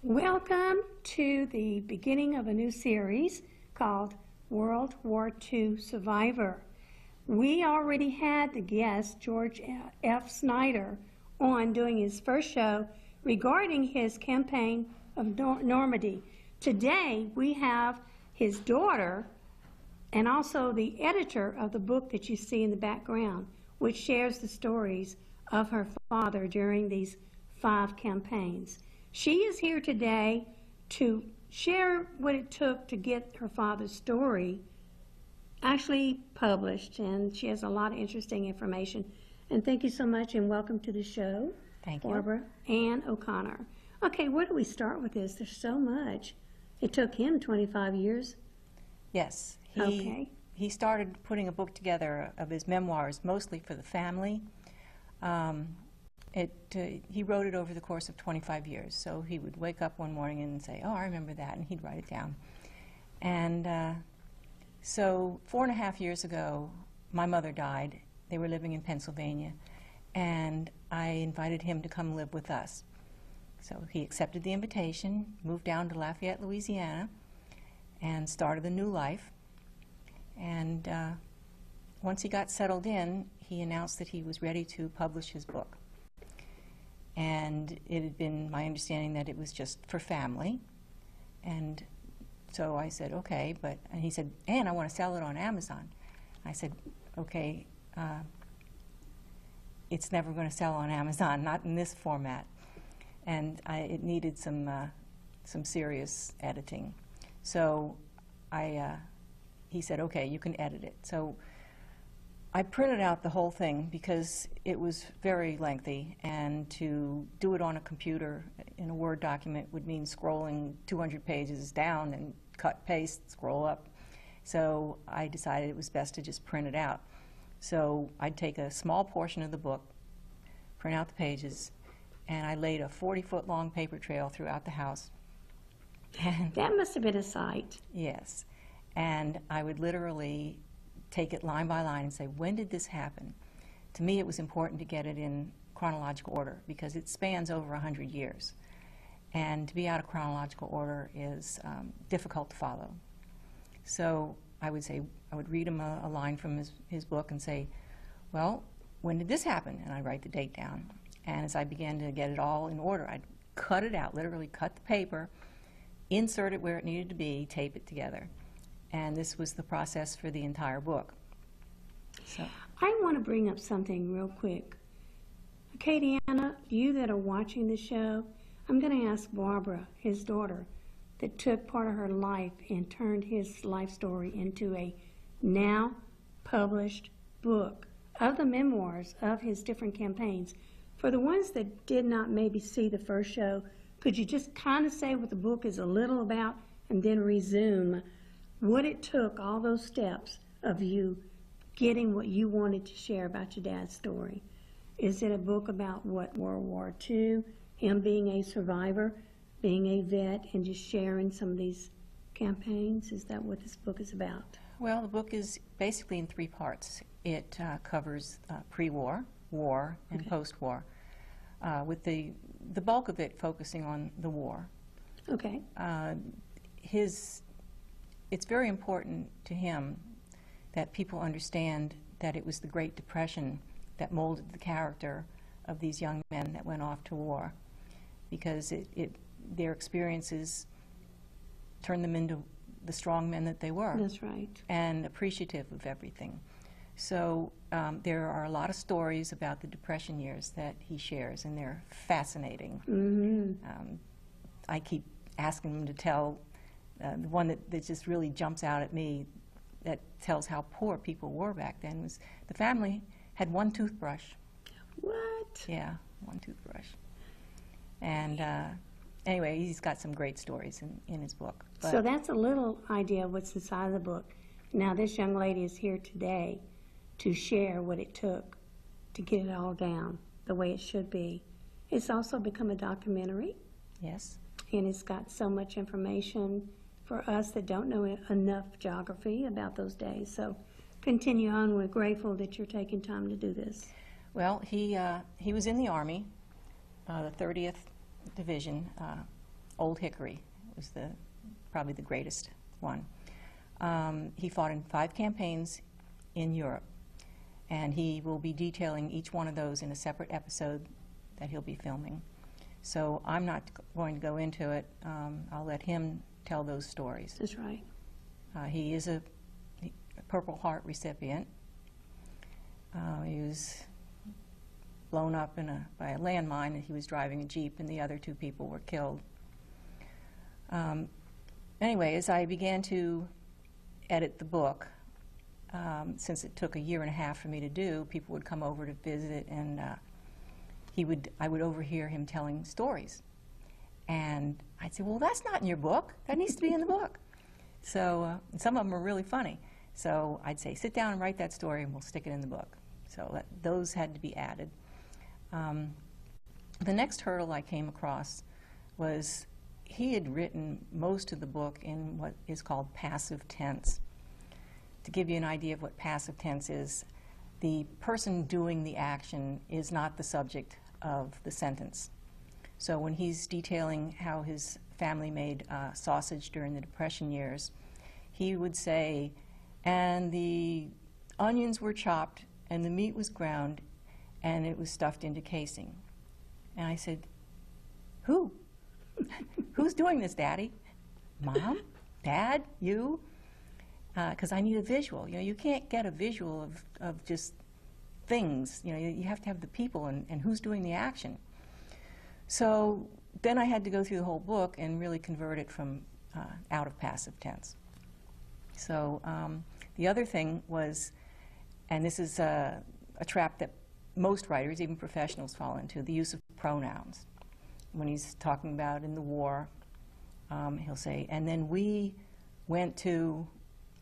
Welcome to the beginning of a new series called World War II Survivor. We already had the guest, George F. Schneider, on doing his first show regarding his campaign of Normandy. Today we have his daughter and also the editor of the book that you see in the background, which shares the stories of her father during these 5 campaigns. She is here today to share what it took to get her father's story actually published, and she has a lot of interesting information. And thank you so much, and welcome to the show. Thank you. Barbara Ann O'Connor. Okay, where do we start with this? There's so much. It took him 25 years. Yes. He started putting a book together of his memoirs, mostly for the family. He wrote it over the course of 25 years. So he would wake up one morning and say, oh, I remember that, and he'd write it down. And so 4.5 years ago, my mother died. They were living in Pennsylvania, and I invited him to come live with us. So he accepted the invitation, moved down to Lafayette, Louisiana, and started a new life. And once he got settled in, he announced that he was ready to publish his book. And it had been my understanding that it was just for family. And so I said, okay, and he said, Ann, I want to sell it on Amazon. I said, okay, it's never going to sell on Amazon, not in this format. And it needed some serious editing. So he said, okay, you can edit it. So I printed out the whole thing because it was very lengthy, and to do it on a computer in a Word document would mean scrolling 200 pages down and cut, paste, scroll up. So I decided it was best to just print it out. So I'd take a small portion of the book, print out the pages, and I laid a 40-foot long paper trail throughout the house. And that must have been a sight. Yes. And I would literally take it line by line and say, when did this happen? To me, it was important to get it in chronological order because it spans over 100 years. And to be out of chronological order is difficult to follow. So I would read him a line from his book and say, well, when did this happen? And I'd write the date down. And as I began to get it all in order, I'd cut it out, literally cut the paper, insert it where it needed to be, tape it together. And this was the process for the entire book. So I want to bring up something real quick. Katie Anna, you that are watching the show, I'm going to ask Barbara, his daughter, that took part of her life and turned his life story into a now published book of the memoirs of his different campaigns. For the ones that did not maybe see the first show, could you just kind of say what the book is a little about and then resume what it took, all those steps of you getting what you wanted to share about your dad's story? Is it a book about what, World War II, him being a survivor, being a vet, and just sharing some of these campaigns? Is that what this book is about? Well, the book is basically in 3 parts. It covers pre-war, war, and Okay. post-war, with the bulk of it focusing on the war. Okay. It's very important to him that people understand that it was the Great Depression that molded the character of these young men that went off to war, because their experiences turned them into the strong men that they were. That's right. And appreciative of everything. So there are a lot of stories about the Depression years that he shares, and they're fascinating. Mm-hmm. I keep asking him to tell the one that just really jumps out at me, that tells how poor people were back then, was the family had 1 toothbrush. What? Yeah, 1 toothbrush. And anyway, he's got some great stories in his book. But so that's a little idea of what's inside of the book. Now this young lady is here today to share what it took to get it all down the way it should be. It's also become a documentary. Yes. And it's got so much information for us that don't know enough geography about those days. So continue on. We're grateful that you're taking time to do this. Well, he was in the Army, the 30th Division, Old Hickory was probably the greatest one. He fought in 5 campaigns in Europe, and he will be detailing each one of those in a separate episode that he'll be filming. So I'm not going to go into it. I'll let him tell those stories. That's right. He is a Purple Heart recipient. He was blown up by a landmine, and he was driving a Jeep, and the other 2 people were killed. Anyway, as I began to edit the book, since it took 1.5 years for me to do, people would come over to visit, and I would overhear him telling stories. And I'd say, well, that's not in your book. That needs to be in the book. So some of them are really funny. So I'd say, sit down and write that story, and we'll stick it in the book. So those had to be added. The next hurdle I came across was he had written most of the book in what is called passive tense. To give you an idea of what passive tense is, the person doing the action is not the subject of the sentence. So when he's detailing how his family made sausage during the Depression years, he would say, and the onions were chopped, and the meat was ground, and it was stuffed into casing. And I said, who? Who's doing this, Daddy? Mom? Dad? You? Because I need a visual. You can't get a visual of just things. You have to have the people and who's doing the action. So then I had to go through the whole book and really convert it from out of passive tense. So the other thing was, and this is a trap that most writers, even professionals, fall into, the use of pronouns. When he's talking about in the war, he'll say, and then we went to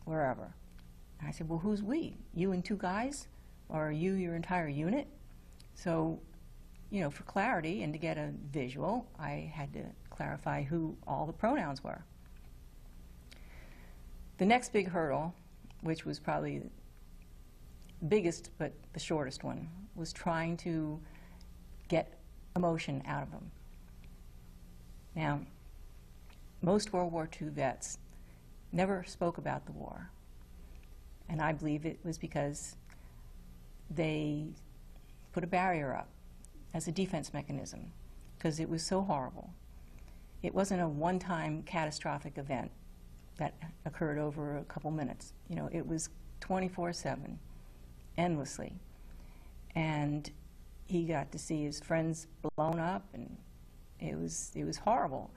wherever. And I said, well, who's we? You and 2 guys? Or you, your entire unit? So, for clarity and to get a visual, I had to clarify who all the pronouns were. The next big hurdle, which was probably the biggest but the shortest one, was trying to get emotion out of them. Now, most World War II vets never spoke about the war, and I believe it was because they put a barrier up as a defense mechanism, because it was so horrible. It wasn't a one-time catastrophic event that occurred over a couple minutes. It was 24/7, endlessly. And he got to see his friends blown up, and it was horrible.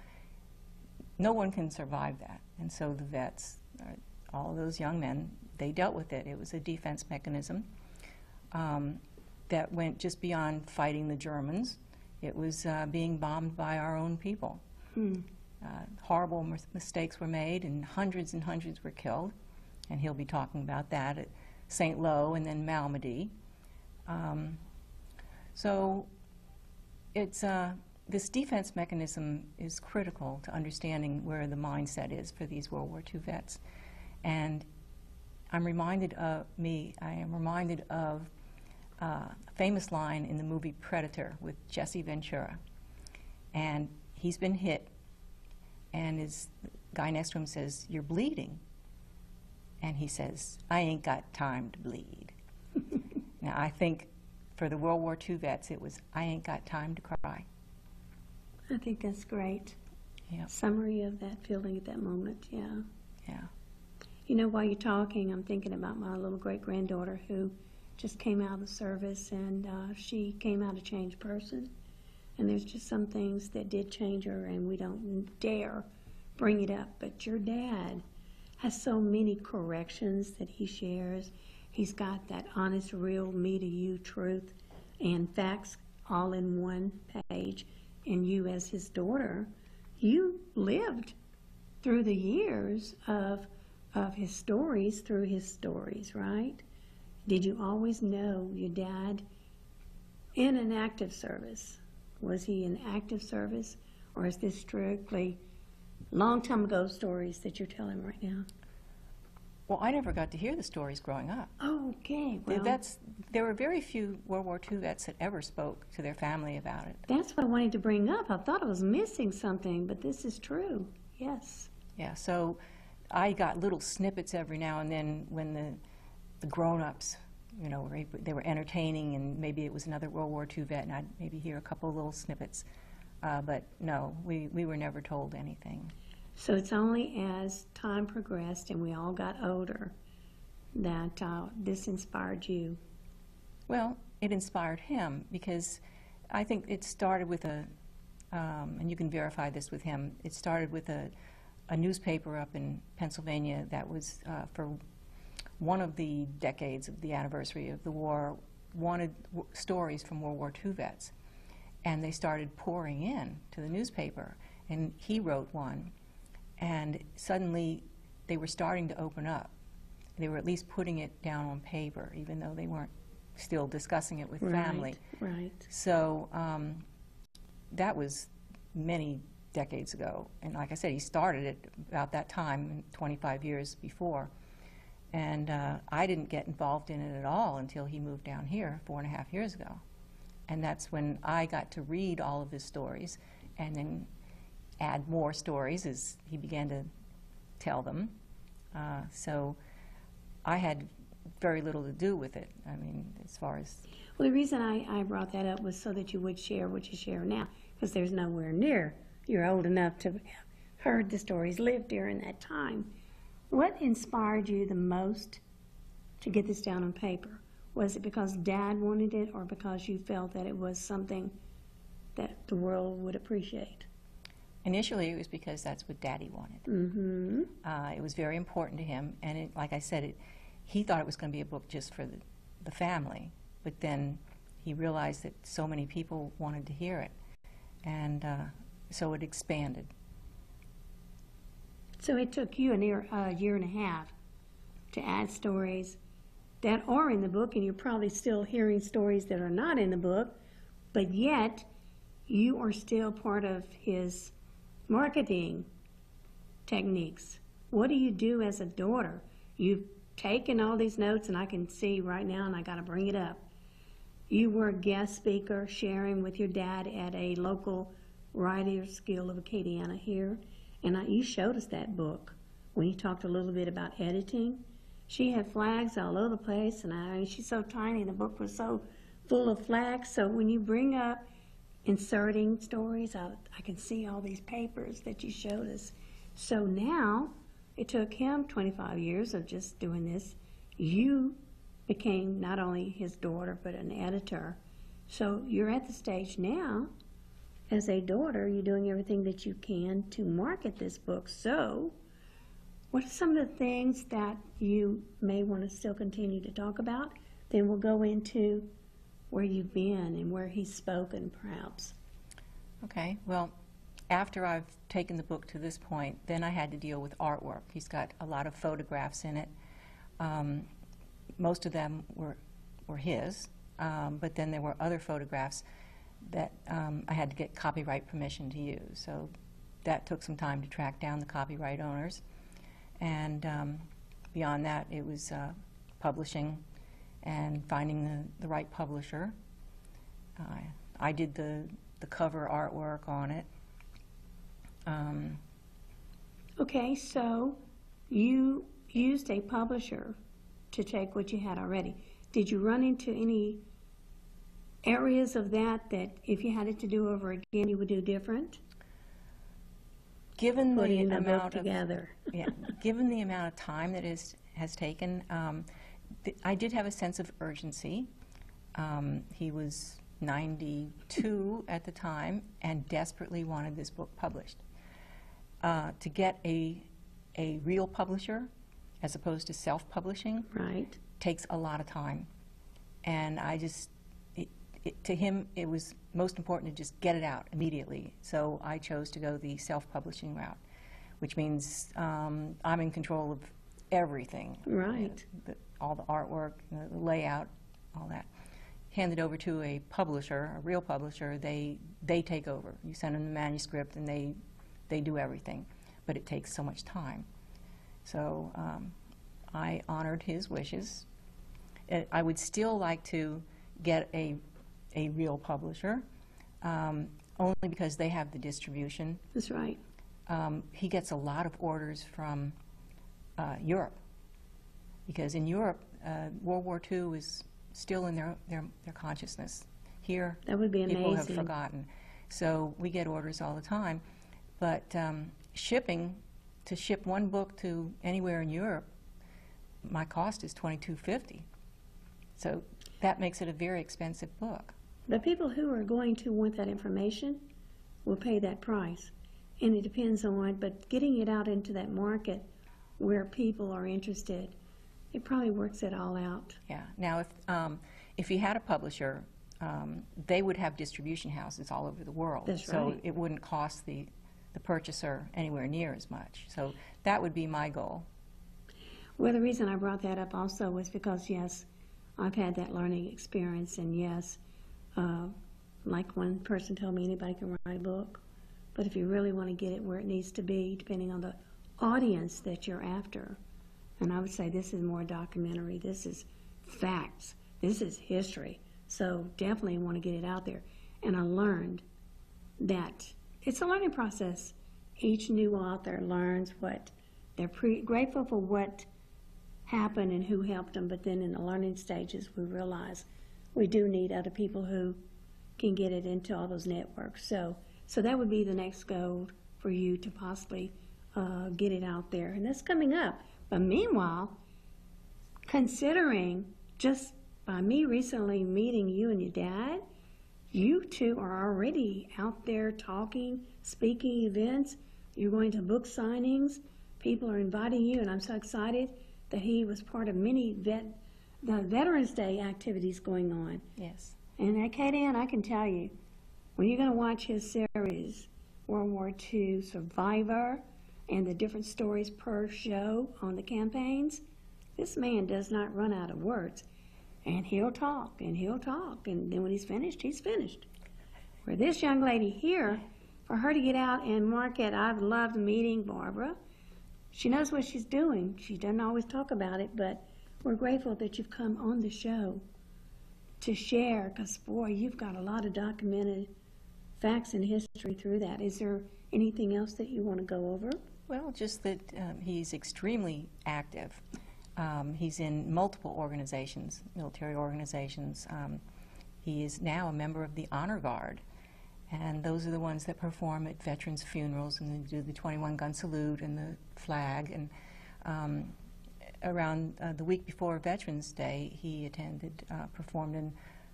No one can survive that. And so the vets, all those young men, they dealt with it. It was a defense mechanism that went just beyond fighting the Germans. It was being bombed by our own people. Horrible mistakes were made, and hundreds were killed. And he'll be talking about that at St. Lo and then Malmedy. So it's this defense mechanism is critical to understanding where the mindset is for these World War II vets. And I am reminded of a famous line in the movie Predator with Jesse Ventura. And he's been hit, and his guy next to him says, "You're bleeding." And he says, "I ain't got time to bleed." Now, I think for the World War II vets, it was, "I ain't got time to cry." I think that's great. Yeah. Summary of that feeling at that moment, yeah. Yeah. While you're talking, I'm thinking about my little great-granddaughter who just came out of the service, and she came out a changed person. And there's just some things that did change her, and we don't dare bring it up. But your dad has so many corrections that he shares. He's got that honest, real, me-to-you truth and facts all in one page. And you, as his daughter, you lived through the years of his stories through his stories, right? Did you always know your dad in an active service? Was he in active service, or is this strictly long time ago stories that you're telling right now? Well, I never got to hear the stories growing up. Oh, okay. Well, There were very few World War II vets that ever spoke to their family about it. that's what I wanted to bring up. I thought I was missing something, but this is true. Yes. Yeah, so I got little snippets every now and then when the grown-ups, you know, they were entertaining, and maybe it was another World War II vet, and I'd maybe hear a couple of little snippets. But no, we were never told anything. So it's only as time progressed and we all got older that this inspired you. Well, it inspired him because I think it started with and you can verify this with him, it started with a newspaper up in Pennsylvania that was for one of the decades of the anniversary of the war, wanted stories from World War II vets. And they started pouring in to the newspaper, and he wrote one. And suddenly, they were starting to open up. They were at least putting it down on paper, even though they weren't still discussing it with family. Right. So that was many decades ago. And like I said, he started it about that time, 25 years before. And I didn't get involved in it at all until he moved down here 4.5 years ago. And that's when I got to read all of his stories and then add more stories as he began to tell them. So I had very little to do with it. I mean, as far as... Well, the reason I brought that up was so that you would share what you share now, because there's nowhere near. You're old enough to have heard the stories, lived during that time. What inspired you the most to get this down on paper? Was it because Dad wanted it, or because you felt that it was something that the world would appreciate? Initially, it was because that's what Daddy wanted. Mm-hmm. It was very important to him, and like I said, he thought it was going to be a book just for the family, but then he realized that so many people wanted to hear it, and so it expanded. So it took you a year and a half to add stories that are in the book, and you're probably still hearing stories that are not in the book, but yet you are still part of his marketing techniques. What do you do as a daughter? You've taken all these notes, and I can see right now, and I got to bring it up. You were a guest speaker sharing with your dad at a local Writers Guild of Acadiana here, and you showed us that book when you talked a little bit about editing. She had flags all over the place, and she's so tiny, the book was so full of flags. So when you bring up inserting stories, I can see all these papers that you showed us. So now, it took him 25 years of just doing this. You became not only his daughter, but an editor. So you're at the stage now, as a daughter, you're doing everything that you can to market this book. So what are some of the things that you may want to still continue to talk about? Then we'll go into where you've been and where he's spoken, perhaps. Okay, well, after I've taken the book to this point, then I had to deal with artwork. He's got a lot of photographs in it. Most of them were his, but then there were other photographs that I had to get copyright permission to use. So that took some time to track down the copyright owners. And beyond that, it was publishing and finding the right publisher. I did the cover artwork on it. Okay, so you used a publisher to take what you had already. Did you run into any areas of that if you had it to do over again, you would do different? Given Putting the the book amount together. given the amount of time that it has taken, I did have a sense of urgency. He was 92 at the time and desperately wanted this book published. To get a real publisher, as opposed to self-publishing, Right. takes a lot of time. And to him, it was most important to just get it out immediately. So I chose to go the self-publishing route, which means I'm in control of everything. Right. All the artwork, the layout, all that. Hand it over to a publisher, a real publisher, they take over. You send them the manuscript and they do everything. But it takes so much time. So I honored his wishes. I would still like to get a real publisher, only because they have the distribution. That's right. He gets a lot of orders from Europe, because in Europe, World War II is still in their consciousness. Here, That would be people have amazing. forgotten. So we get orders all the time. But to ship one book to anywhere in Europe, my cost is $22.50. So that makes it a very expensive book. The people who are going to want that information will pay that price. And it depends on, but getting it out into that market where people are interested, it probably works it all out. Yeah. Now, if he had a publisher, they would have distribution houses all over the world. That's so right. it wouldn't cost the purchaser anywhere near as much. So that would be my goal. Well, the reason I brought that up also was because, yes, I've had that learning experience, and yes, like one person told me, anybody can write a book, but if you really want to get it where it needs to be, depending on the audience that you're after, and I would say this is more documentary, this is facts, this is history, so definitely want to get it out there. And I learned that it's a learning process. Each new author learns what they're grateful for what happened and who helped them, but then in the learning stages we realize we do need other people who can get it into all those networks. So that would be the next goal for you, to possibly get it out there, and that's coming up. But meanwhile, considering just by me recently meeting you and your dad, you two are already out there talking, speaking events, you're going to book signings, people are inviting you, and I'm so excited that he was part of many the Veterans Day activities going on. Yes. And Katie Ann, I can tell you, when you're going to watch his series, World War II Survivor, and the different stories per show on the campaigns, this man does not run out of words. And he'll talk, and he'll talk, and then when he's finished, he's finished. Where this young lady here, for her to get out and market, I've loved meeting Barbara. She knows what she's doing. She doesn't always talk about it, but we're grateful that you've come on the show to share, because, boy, you've got a lot of documented facts and history through that. Is there anything else that you want to go over? Well, just that he's extremely active. He's in multiple organizations, military organizations. He is now a member of the Honor Guard, and those are the ones that perform at veterans' funerals and they do the 21-gun salute and the flag. And around the week before Veterans Day, he performed in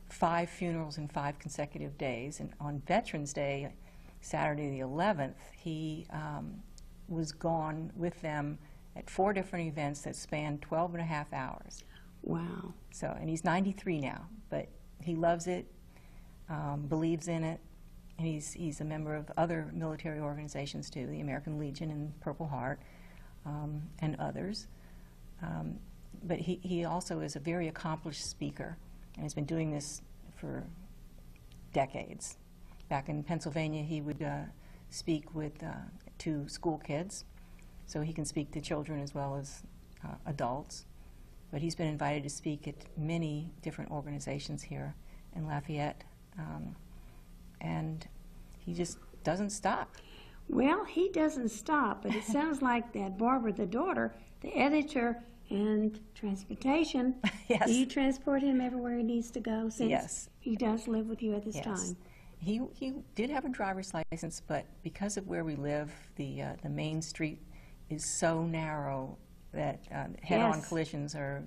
5 funerals in 5 consecutive days. And on Veterans Day, Saturday the 11th, he was gone with them at 4 different events that spanned 12 and a half hours. Wow. So, and he's 93 now, but he loves it, believes in it, and he's a member of other military organizations too, the American Legion and Purple Heart, and others. But he also is a very accomplished speaker, and has been doing this for decades. Back in Pennsylvania, he would speak to school kids, so he can speak to children as well as adults. But he's been invited to speak at many different organizations here in Lafayette, and he just doesn't stop. Well, he doesn't stop, but it sounds like that Barbara, the daughter, the editor, and transportation, Yes. do you transport him everywhere he needs to go, since Yes. he does live with you at this Yes. time? He did have a driver's license, but because of where we live, the main street is so narrow that head-on Yes. collisions are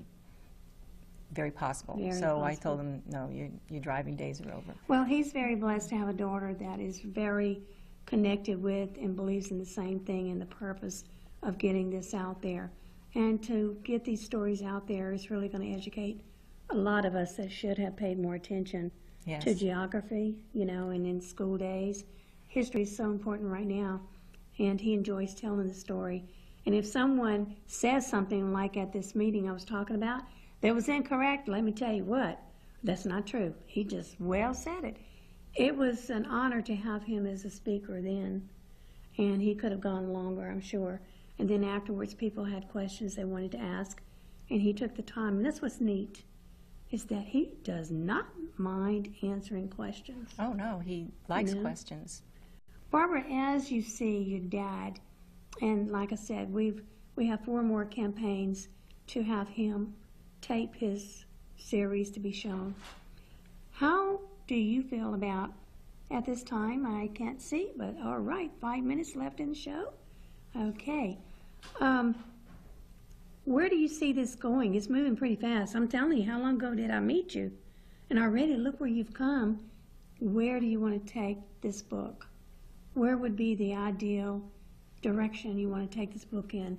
very possible. Very so I possible. told him, no, your driving days are over. Well, he's very blessed to have a daughter that is very connected with and believes in the same thing and the purpose of getting this out there. And to get these stories out there is really going to educate a lot of us that should have paid more attention Yes. to geography, and in school days. History is so important right now, and he enjoys telling the story. And if someone says something like at this meeting I was talking about that was incorrect, let me tell you what, that's not true. He just well said it. It was an honor to have him as a speaker then, and he could have gone longer, I'm sure. And then afterwards, people had questions they wanted to ask, and he took the time. And that's what's neat, is that he does not mind answering questions. Oh, no, he likes questions. Barbara, as you see your dad, and like I said, we have 4 more campaigns to have him tape his series to be shown. How do you feel about, at this time, I can't see, but all right, 5 minutes left in the show? Okay. Where do you see this going? It's moving pretty fast. I'm telling you, how long ago did I meet you? And already, look where you've come. Where do you want to take this book? Where would be the ideal direction you want to take this book in?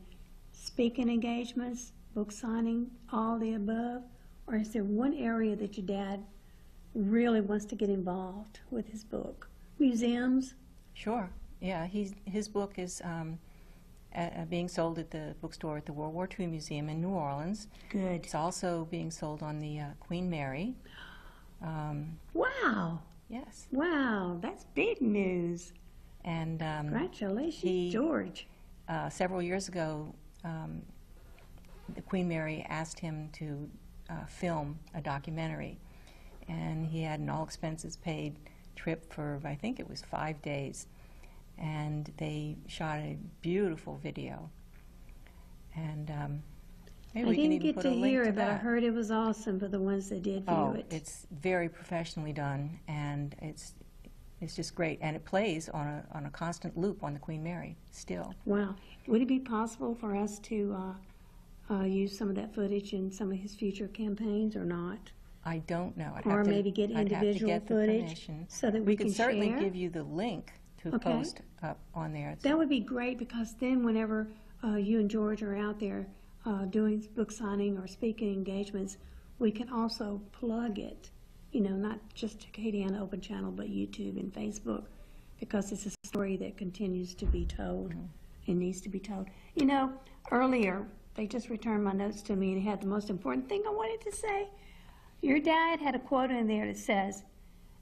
Speaking engagements, book signing, all the above? Or is there one area that your dad really wants to get involved with his book? Museums? Sure. Yeah, his book is being sold at the bookstore at the World War II Museum in New Orleans. Good. It's also being sold on the Queen Mary. Wow. Yes. Wow, that's big news. And congratulations, George. Several years ago, the Queen Mary asked him to film a documentary, and he had an all-expenses-paid trip for, I think it was 5 days, and they shot a beautiful video. And maybe we can even put a link to that. I didn't get to hear it, but I heard it was awesome for the ones that did view it. It's very professionally done, and it's just great, and it plays on a constant loop on the Queen Mary still. Wow. Would it be possible for us to use some of that footage in some of his future campaigns or not? I don't know. Or maybe get individual footage so that we can share? We could certainly give you the link to post up on there. That would be great, because then whenever you and George are out there doing book signing or speaking engagements, we can also plug it, you know, not just to Acadiana Open Channel, but YouTube and Facebook, because it's a story that continues to be told and needs to be told. You know, earlier, they just returned my notes to me, and it had the most important thing I wanted to say. Your dad had a quote in there that says,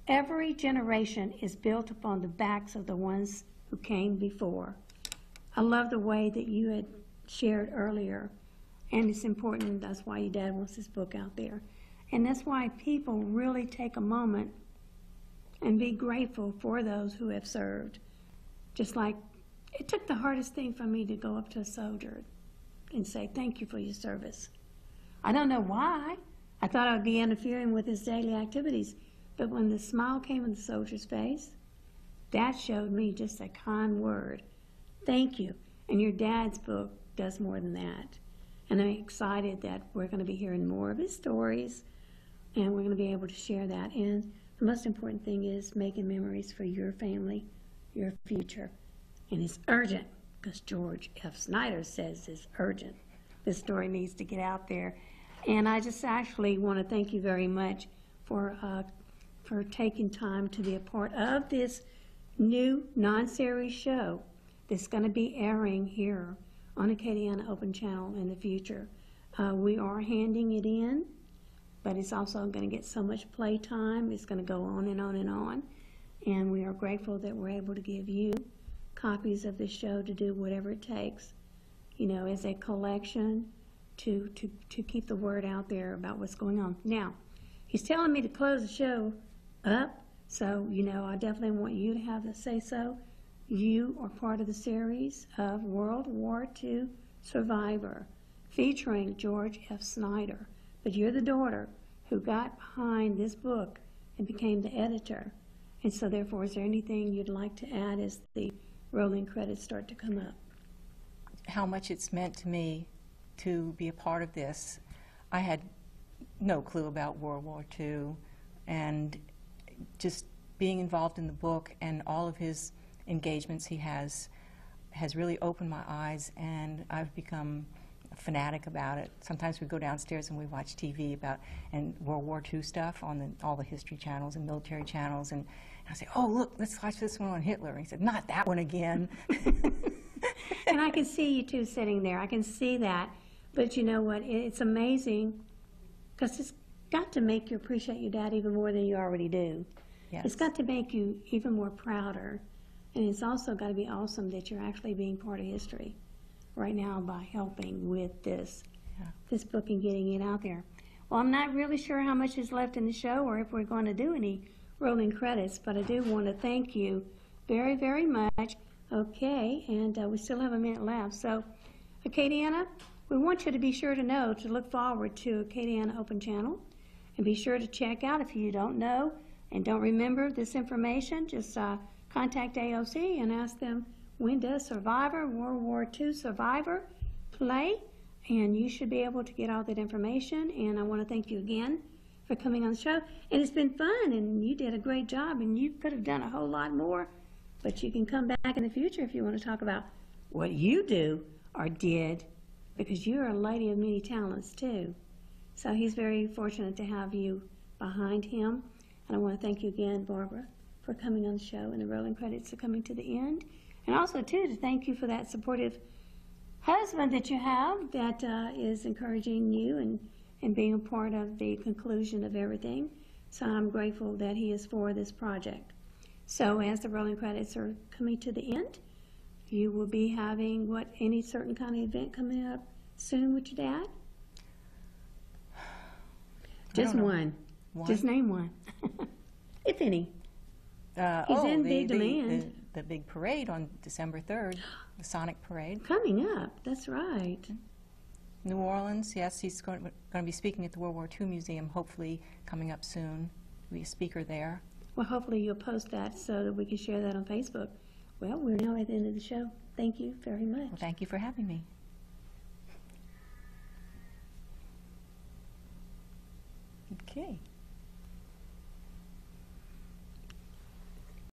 "Every generation is built upon the backs of the ones who came before." I love the way that you had shared earlier, and it's important. That's why your dad wants this book out there. And that's why people really take a moment and be grateful for those who have served. Just like it took the hardest thing for me to go up to a soldier and say, "Thank you for your service." I don't know why. I thought I'd be interfering with his daily activities. But when the smile came on the soldier's face, that showed me just a kind word. Thank you. And your dad's book does more than that. And I'm excited that we're going to be hearing more of his stories, and we're going to be able to share that. And the most important thing is making memories for your family, your future. And it's urgent, because George F. Schneider says it's urgent. This story needs to get out there. And I just actually want to thank you very much for taking time to be a part of this new non-series show that's going to be airing here on Acadiana Open Channel in the future. We are handing it in, but it's also going to get so much play time. It's going to go on and on and on. And we are grateful that we're able to give you copies of the show to do whatever it takes, you know, as a collection to keep the word out there about what's going on. Now, he's telling me to close the show up, so, you know, I definitely want you to have the say-so. You are part of the series of World War II Survivor, featuring George F. Schneider. But you're the daughter who got behind this book and became the editor. And so, therefore, is there anything you'd like to add as the rolling credits start to come up? How much it's meant to me to be a part of this. I had no clue about World War II, and just being involved in the book and all of his engagements he has really opened my eyes, and I've become a fanatic about it. Sometimes we go downstairs and we watch TV about and World War II stuff on all the history channels and military channels, and I say, "Oh, look, let's watch this one on Hitler." And he said, "Not that one again." And I can see you two sitting there. I can see that. But you know what? It's amazing, because it's got to make you appreciate your dad even more than you already do. Yes. It's got to make you even more prouder. And it's also got to be awesome that you're actually being part of history right now by helping with this. this book and getting it out there. Well, I'm not really sure how much is left in the show or if we're going to do any rolling credits, but I do want to thank you very, very much. Okay, and we still have a minute left. So, Acadiana, we want you to be sure to know to look forward to Acadiana Open Channel, and be sure to check out if you don't know and don't remember this information. Just contact AOC and ask them, when does Survivor, World War II Survivor play? And you should be able to get all that information. And I want to thank you again for coming on the show. And it's been fun, and you did a great job, and you could have done a whole lot more. But you can come back in the future if you want to talk about what you do or did, because you're a lady of many talents too. So he's very fortunate to have you behind him. And I want to thank you again, Barbara, for coming on the show, and the rolling credits are coming to the end. And also, too, to thank you for that supportive husband that you have that is encouraging you and being a part of the conclusion of everything. So I'm grateful that he is for this project. So as the rolling credits are coming to the end, you will be having, what, any certain kind of event coming up soon with your dad? Just one. Just name one, if any. He's in big demand. The big parade on December 3rd, the Sonic Parade. Coming up, that's right. New Orleans, yes, he's going to be speaking at the World War II Museum, hopefully coming up soon. He'll be a speaker there. Well, hopefully you'll post that so that we can share that on Facebook. Well, we're now at the end of the show. Thank you very much. Well, thank you for having me. Okay.